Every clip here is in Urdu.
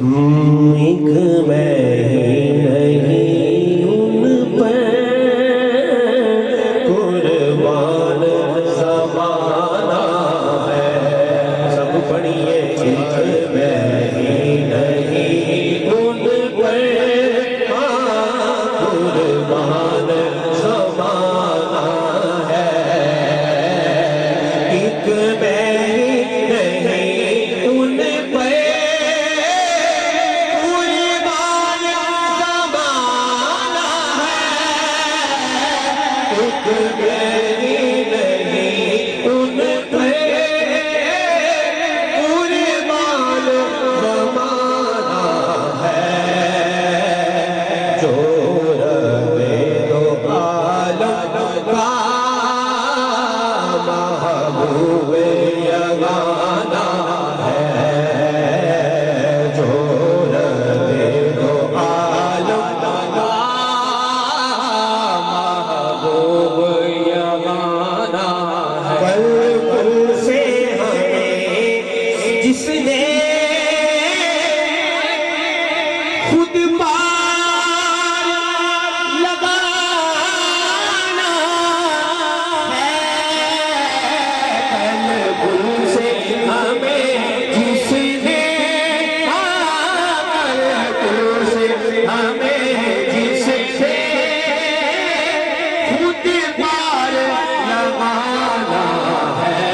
ایک میں ہی نہیں ان پر قربان زمانہ ہے، سب پڑھیے ایک میں ہی نہیں ان پر قربان زمانہ ہے، ایک میں ہی نہیں ان پر جس نے خود پار لگانا ہے، قلب سے ہمیں جس نے قلب سے ہمیں جس نے خود پار لگانا ہے،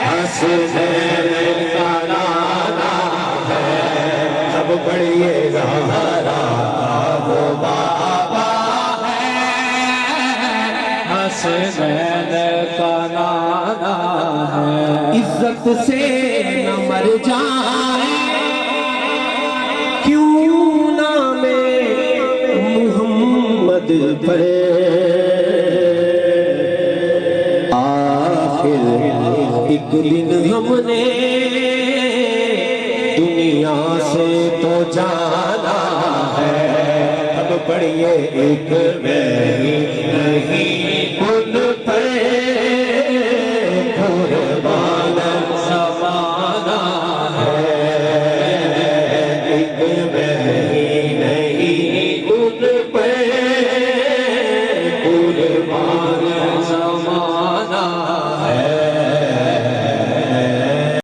حسنین کا نانا ہے، سب پڑھیے زہرا کا وہ بابا ہے، حسنین کا نانا ہے، عزت سے نہ مر جائیں کیوں نام محمد پڑھے، ایک دن ہم نے دنیا سے تو جانا ہے، اب پڑھیے ایک میں ہی نہیں